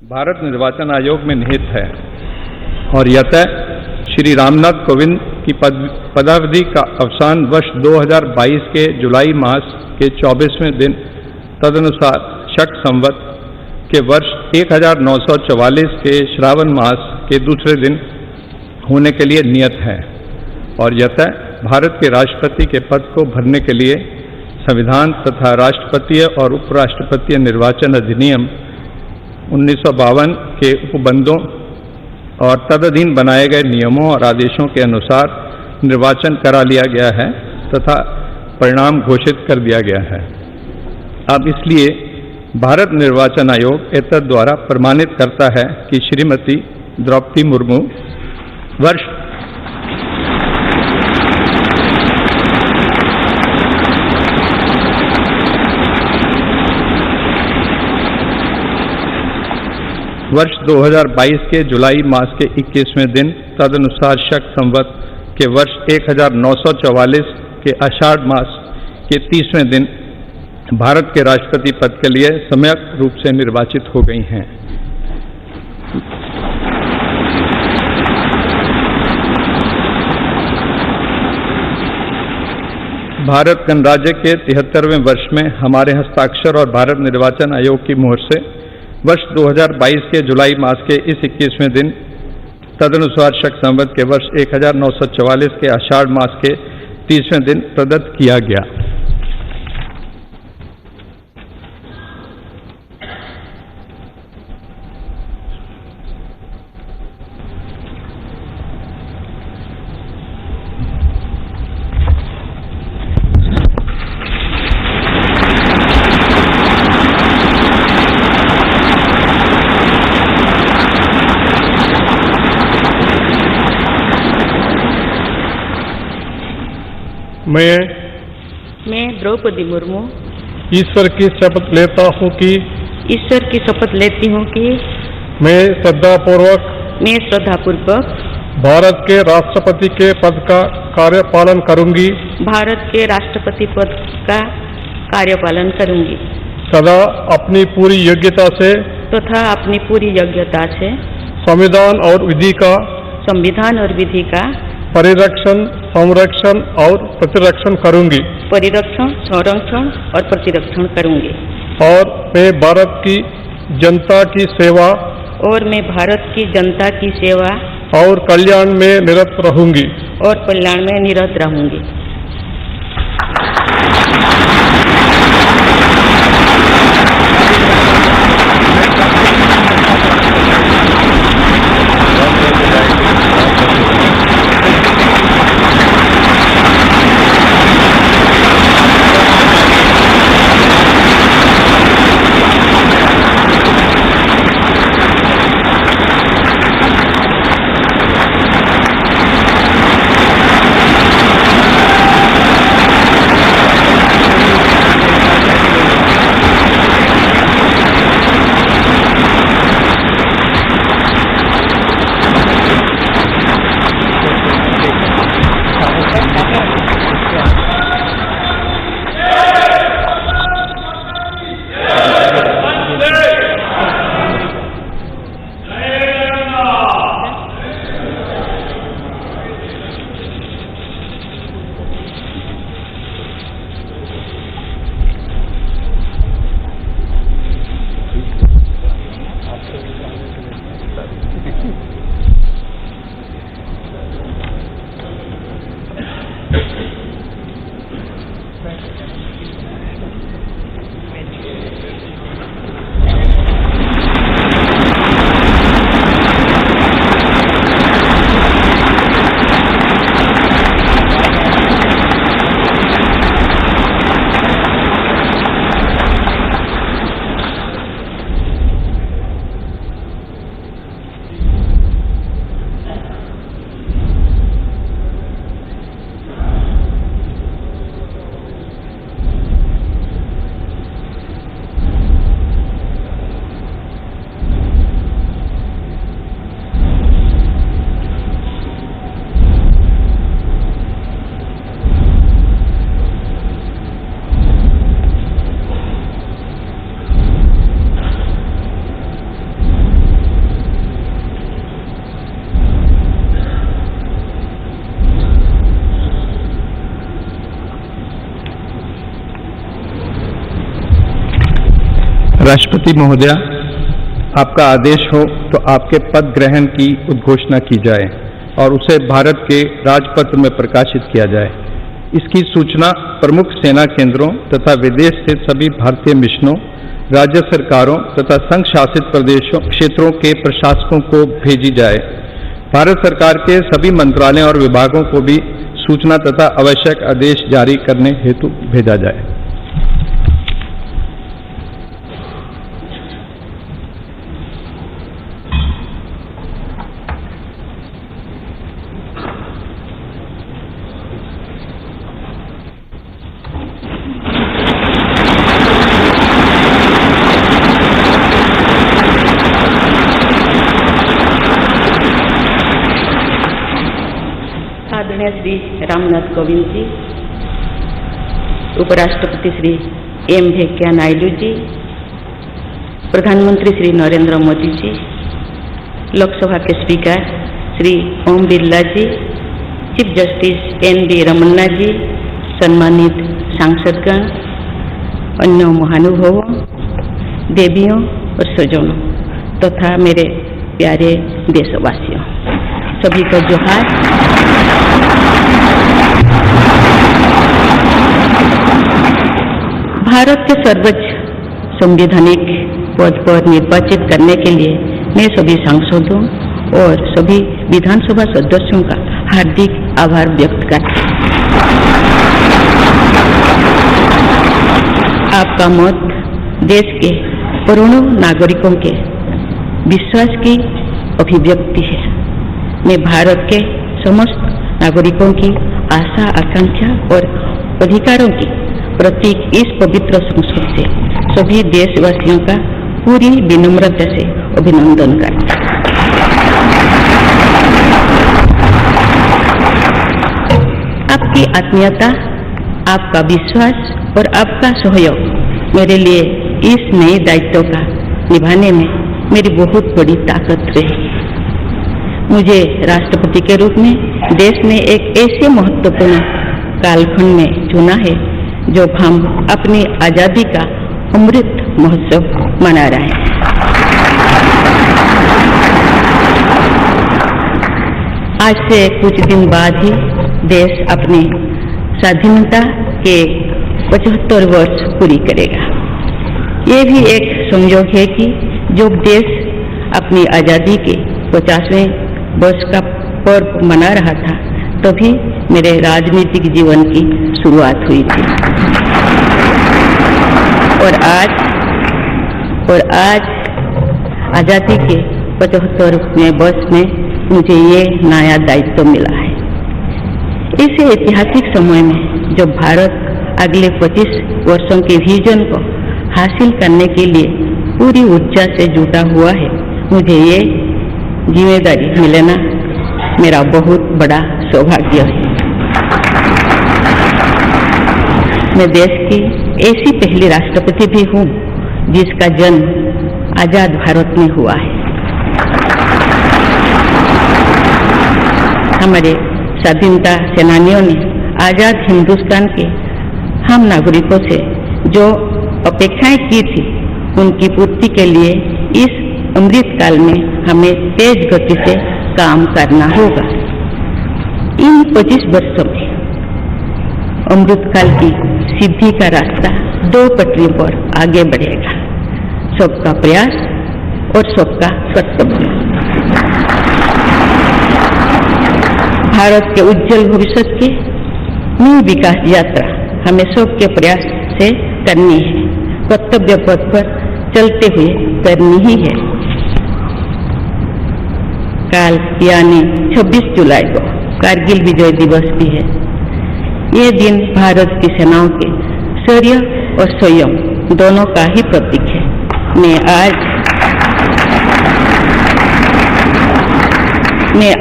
भारत निर्वाचन आयोग में निहित है और यतः श्री रामनाथ कोविंद की पदावधि का अवसान वर्ष 2022 के जुलाई मास के 24वें दिन तदनुसार शक संवत के वर्ष 1944 के श्रावण मास के दूसरे दिन होने के लिए नियत है और यतः भारत के राष्ट्रपति के पद को भरने के लिए संविधान तथा राष्ट्रपतीय और उपराष्ट्रपतीय निर्वाचन अधिनियम 1952 के उपबंधों और तदधीन बनाए गए नियमों और आदेशों के अनुसार निर्वाचन करा लिया गया है तथा परिणाम घोषित कर दिया गया है। अब इसलिए भारत निर्वाचन आयोग एतद द्वारा प्रमाणित करता है कि श्रीमती द्रौपदी मुर्मू वर्ष 2022 के जुलाई मास के 21वें दिन तदनुसार शक संवत के वर्ष 1944 के आषाढ़ मास के 30वें दिन भारत के राष्ट्रपति पद के लिए सम्यक रूप से निर्वाचित हो गई हैं। भारत गणराज्य के 73वें वर्ष में हमारे हस्ताक्षर और भारत निर्वाचन आयोग की मुहर से वर्ष 2022 के जुलाई मास के इस 21वें दिन तदनुसार शक संवत के वर्ष 1944 के आषाढ़ मास के 30वें दिन प्रदत्त किया गया। मैं द्रौपदी मुर्मू ईश्वर की शपथ लेता हूँ कि मैं श्रद्धापूर्वक भारत के राष्ट्रपति के पद का कार्यपालन करूंगी सदा अपनी पूरी योग्यता से संविधान और विधि का परिरक्षण, संरक्षण और प्रतिरक्षण करूंगी और मैं भारत की जनता की सेवा और कल्याण में निरत रहूंगी। राष्ट्रपति महोदया, आपका आदेश हो तो आपके पद ग्रहण की उद्घोषणा की जाए और उसे भारत के राजपत्र में प्रकाशित किया जाए। इसकी सूचना प्रमुख सेना केंद्रों तथा विदेश से सभी भारतीय मिशनों, राज्य सरकारों तथा संघ शासित प्रदेशों क्षेत्रों के प्रशासकों को भेजी जाए। भारत सरकार के सभी मंत्रालयों और विभागों को भी सूचना तथा आवश्यक आदेश जारी करने हेतु भेजा जाए। आदरणीय श्री रामनाथ कोविंद जी, उपराष्ट्रपति श्री एम वेंकैया नायडू जी, प्रधानमंत्री श्री नरेंद्र मोदी जी, लोकसभा के स्पीकर श्री ओम बिरला जी, चीफ जस्टिस एन.वी. रमन्ना जी, सम्मानित सांसदगण, अन्य महानुभावों, देवियों और स्वजनों तथा मेरे प्यारे देशवासियों, सभी को जोहार। भारत के सर्वोच्च संवैधानिक पद पर निर्वाचित करने के लिए मैं सभी सांसदों और सभी विधानसभा सदस्यों का हार्दिक आभार व्यक्त करती हूँ। आपका मत देश के करोड़ों नागरिकों के विश्वास की अभिव्यक्ति है। मैं भारत के समस्त नागरिकों की आशा, आकांक्षा और अधिकारों की प्रतीक इस पवित्र संसद से सभी देशवासियों का पूरी विनम्रता से अभिनंदन करता हूं। आपकी आत्मीयता, आपका विश्वास और आपका सहयोग मेरे लिए इस नए दायित्व का निभाने में मेरी बहुत बड़ी ताकत रही। मुझे राष्ट्रपति के रूप में देश ने एक ऐसे महत्वपूर्ण कालखंड में चुना है जब हम अपनी आजादी का अमृत महोत्सव मना रहे हैं। आज से कुछ दिन बाद ही देश अपनी स्वाधीनता के 75 वर्ष पूरी करेगा। ये भी एक संयोग है कि जब देश अपनी आजादी के 50वें वर्ष का पर्व मना रहा था, तभी मेरे राजनीतिक जीवन की शुरुआत हुई थी। और आज आजादी के 75वें वर्ष में मुझे ये नया दायित्व मिला है। इस ऐतिहासिक समय में जब भारत अगले 25 वर्षों के विजन को हासिल करने के लिए पूरी ऊर्जा से जुटा हुआ है, मुझे ये जिम्मेदारी मिलना मेरा बहुत बड़ा सौभाग्य है। मैं देश की ऐसी पहली राष्ट्रपति भी हूँ जिसका जन्म आजाद भारत में हुआ है। हमारे स्वाधीनता सेनानियों ने आजाद हिंदुस्तान के हम नागरिकों से जो अपेक्षाएं की थी, उनकी पूर्ति के लिए इस अमृत काल में हमें तेज गति से काम करना होगा। इन 25 वर्षों में अमृतकाल की सिद्धि का रास्ता 2 पटरियों पर आगे बढ़ेगा, सबका प्रयास और सबका कर्तव्य। भारत के उज्जवल भविष्य की नई विकास यात्रा हमें सबके प्रयास से करनी है, कर्तव्य पथ पर चलते हुए करनी ही है। काल यानी 26 जुलाई को कारगिल विजय दिवस भी है। ये दिन भारत की सेनाओं के शौर्य और संयम दोनों का ही प्रतीक है। मैं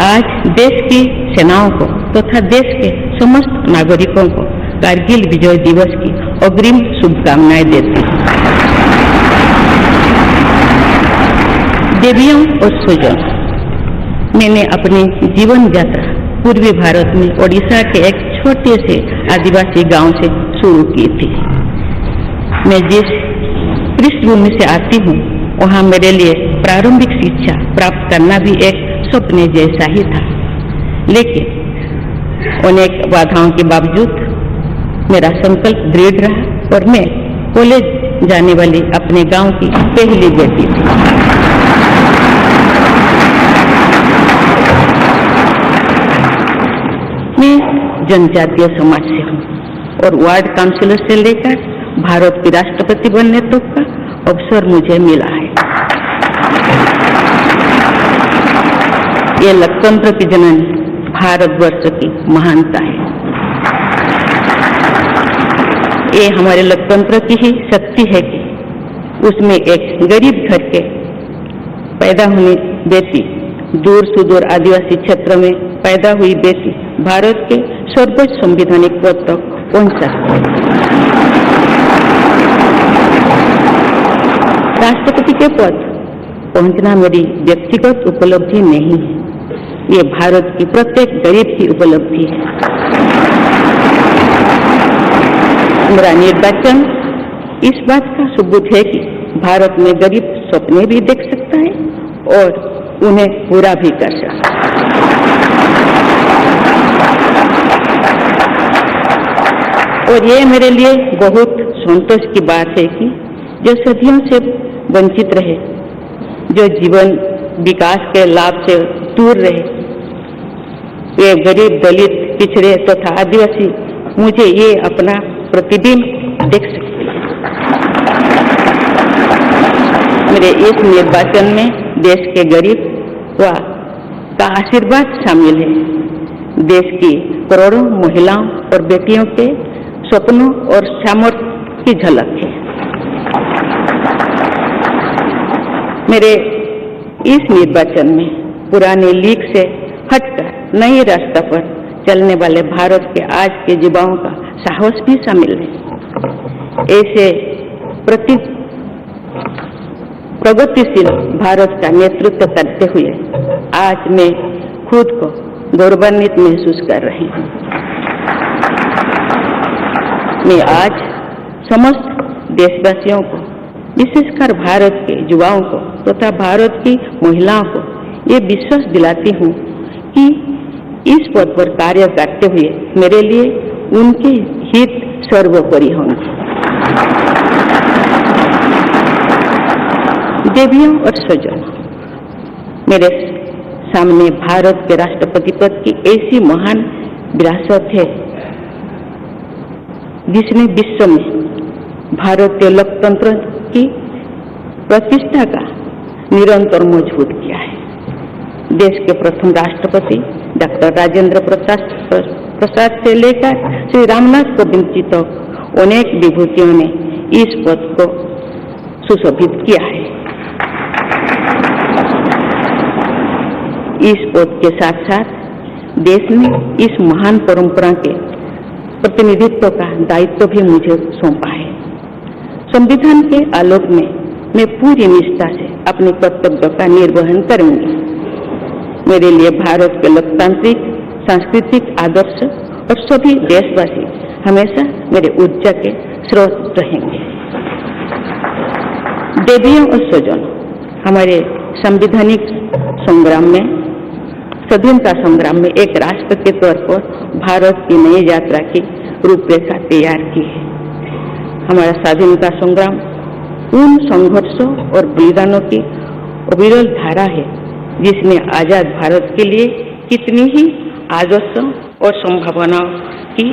आज देश की सेनाओं को तथा देश के समस्त नागरिकों को कारगिल विजय दिवस की अग्रिम शुभकामनाएं देती हूँ। देवियों और स्वजनों, मैंने अपनी जीवन यात्रा पूर्वी भारत में ओडिशा के एक छोटे से आदिवासी गांव से शुरू की थी। मैं जिस पृष्ठभूमि से आती हूँ, वहाँ मेरे लिए प्रारंभिक शिक्षा प्राप्त करना भी एक सपने जैसा ही था। लेकिन अनेक बाधाओं के बावजूद मेरा संकल्प दृढ़ रहा और मैं कॉलेज जाने वाली अपने गांव की पहली बेटी थी। मैं जनजातीय समाज से हूँ और वार्ड काउंसिलर से लेकर भारत की राष्ट्रपति बनने तक का अवसर मुझे मिला है। ये लोकतंत्र की जननी भारतवर्ष की महानता है। ये हमारे लोकतंत्र की ही शक्ति है कि उसमें एक गरीब घर के पैदा हुई बेटी, दूर सुदूर आदिवासी क्षेत्र में पैदा हुई बेटी भारत के सर्वोच्च संवैधानिक पद तक पहुंच सकती है। राष्ट्रपति के पद पहुंचना मेरी व्यक्तिगत उपलब्धि नहीं है, ये भारत की प्रत्येक गरीब की उपलब्धि है। मेरा निर्वाचन इस बात का सबूत है कि भारत में गरीब सपने भी देख सकता है और उन्हें पूरा भी कर सकता है। और ये मेरे लिए बहुत संतोष की बात है कि जो सदियों से वंचित रहे, जो जीवन विकास के लाभ से दूर रहे, वे गरीब, दलित, पिछड़े तथा आदिवासी मुझे ये अपना प्रतिबिंब देख सकते हैं। मेरे इस निर्वाचन में देश के गरीब का आशीर्वाद शामिल है। देश की करोड़ों महिलाओं और बेटियों के सपनों और सामर्थ्य की झलक है। मेरे इस निर्वाचन में पुरानी लीक से हटकर नए रास्ते पर चलने वाले भारत के आज के युवाओं का साहस भी शामिल है। ऐसे प्रगतिशील भारत का नेतृत्व करते हुए आज मैं खुद को गौरवान्वित महसूस कर रही हूँ। मैं आज समस्त देशवासियों को, विशेषकर भारत के युवाओं को तथा भारत की महिलाओं को ये विश्वास दिलाती हूँ कि इस पद पर कार्य करते हुए मेरे लिए उनके हित सर्वोपरि होंगे। देवियों और स्वजनों, मेरे सामने भारत के राष्ट्रपति पद की ऐसी महान विरासत है जिसने विश्व में भारतीय लोकतंत्र की प्रतिष्ठा का निरंतर मजबूत किया है। देश के प्रथम राष्ट्रपति डॉक्टर राजेंद्र प्रसाद से लेकर श्री रामनाथ कोविंद जी तक अनेक विभूतियों ने इस पद को सुशोभित किया है। इस पद के साथ साथ देश ने इस महान परंपरा के प्रतिनिधित्व का दायित्व भी मुझे सौंपा है। संविधान के आलोक में मैं पूरी निष्ठा से अपने कर्तव्य का निर्वहन करूंगी। मेरे लिए भारत के लोकतांत्रिक सांस्कृतिक आदर्श और सभी देशवासी हमेशा मेरे ऊर्जा के स्रोत रहेंगे। देवियों और स्वजनों, हमारे संवैधानिक संग्राम में, स्वाधीनता संग्राम में एक राष्ट्र के तौर पर भारत की नई यात्रा की रूपरेखा तैयार की है। हमारा स्वाधीनता संग्राम उन संघर्षों और बलिदानों की अविरल धारा है जिसने आजाद भारत के लिए कितनी ही आदर्शों और संभावनाओं की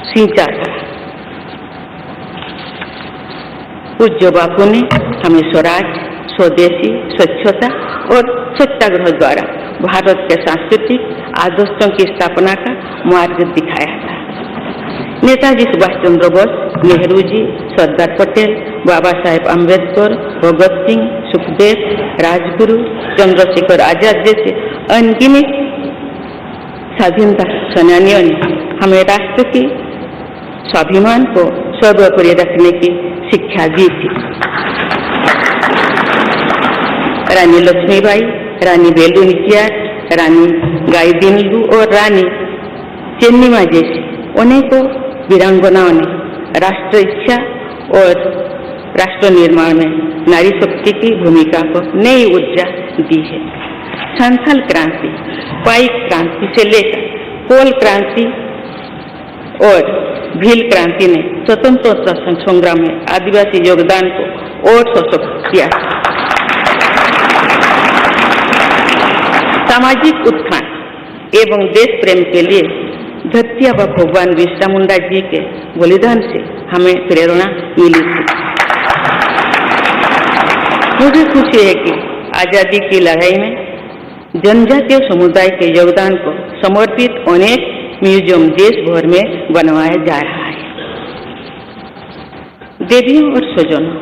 सिंचा था। पूज्य बापू ने हमें स्वराज, स्वदेशी, स्वच्छता और सत्याग्रह द्वारा भारत के सांस्कृतिक आदर्शों की स्थापना का मार्ग दिखाया था। नेताजी सुभाष चंद्र बोस, नेहरू जी, सरदार पटेल, बाबा साहेब अम्बेडकर, भगत सिंह, सुखदेव, राजगुरु, चंद्रशेखर आजाद जैसे अनगिनत स्वाधीनता सेनानियों ने हमें राष्ट्र के स्वाभिमान को सर्वोपरि रखने की शिक्षा दी थी। रानी लक्ष्मीबाई, रानी वेलु नाचियार, रानी गाईदिन्यू और रानी चेन्नम्मा जैसी अनेकों वीरांगनाओं ने राष्ट्र इच्छा और राष्ट्र निर्माण में नारी शक्ति की भूमिका को नई ऊर्जा दी है। संथाल क्रांति, पाइक क्रांति से लेकर कोल क्रांति और भील क्रांति ने स्वतंत्रता संग्राम में आदिवासी योगदान को और सशक्त किया। सामाजिक उत्थान एवं देश प्रेम के लिए धरती व भगवान बिरसा मुंडा जी के बलिदान से हमें प्रेरणा मिली थी। मुझे खुशी है कि आजादी की लड़ाई में जनजातीय समुदाय के योगदान को समर्पित अनेक म्यूजियम देश भर में बनवाया जा रहा है। देवियों और स्वजनों,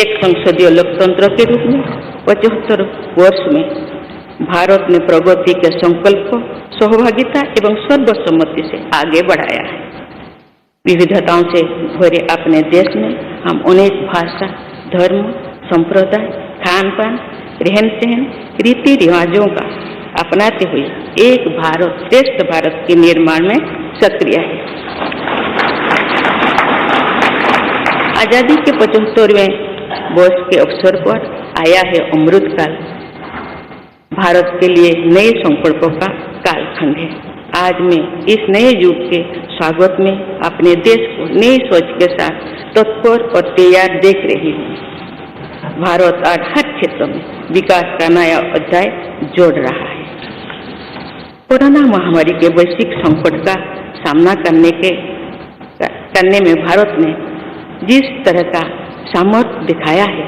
एक संसदीय लोकतंत्र के रूप में 75 वर्ष में भारत ने प्रगति के संकल्प को सहभागिता एवं सर्वसम्मति से आगे बढ़ाया है। विविधताओं से भरे अपने देश में हम अनेक भाषा, धर्म, संप्रदाय, खान पान, रहन सहन, रीति रिवाजों का अपनाते हुए एक भारत श्रेष्ठ भारत के निर्माण में सक्रिय है। आजादी के 75वें वर्ष के अवसर पर आया है अमृतकाल। भारत के लिए नए संकल्पों का कालखंड है। आज मैं इस नए युग के स्वागत में अपने देश को नई सोच के साथ तत्पर और तैयार देख रही हूँ। भारत आज हर क्षेत्र में विकास का नया अध्याय जोड़ रहा है। कोरोना महामारी के वैश्विक संकट का सामना करने में भारत ने जिस तरह का सामर्थ्य दिखाया है,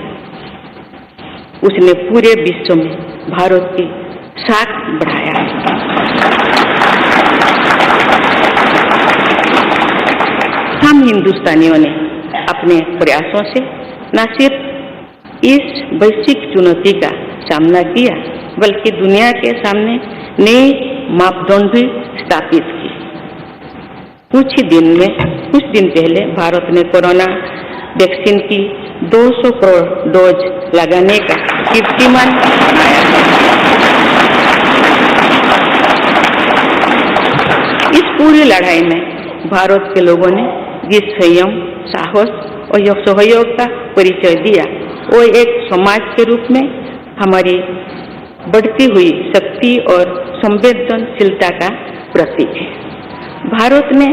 उसने पूरे विश्व में भारत की साख बढ़ाया है। हम हिंदुस्तानियों ने अपने प्रयासों से न सिर्फ इस वैश्विक चुनौती का सामना किया, बल्कि दुनिया के सामने नए मापदंड भी स्थापित किए। कुछ दिन पहले भारत ने कोरोना वैक्सीन की 200 करोड़ डोज लगाने का कीर्तिमान बनाया है। इस पूरी लड़ाई में भारत के लोगों ने जिस संयम, साहस और सहयोग का परिचय दिया, वो एक समाज के रूप में हमारी बढ़ती हुई शक्ति और संवेदनशीलता का प्रतीक है। भारत ने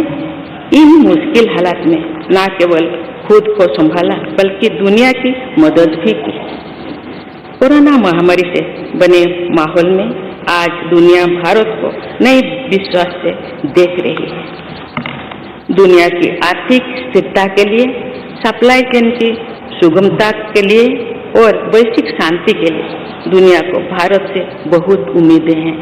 इन मुश्किल हालात में न केवल खुद को संभाला, बल्कि दुनिया की मदद भी की। कोरोना महामारी से बने माहौल में आज दुनिया भारत को नए विश्वास से देख रही है। दुनिया की आर्थिक स्थिरता के लिए, सप्लाई चेन की सुगमता के लिए और वैश्विक शांति के लिए दुनिया को भारत से बहुत उम्मीदें हैं।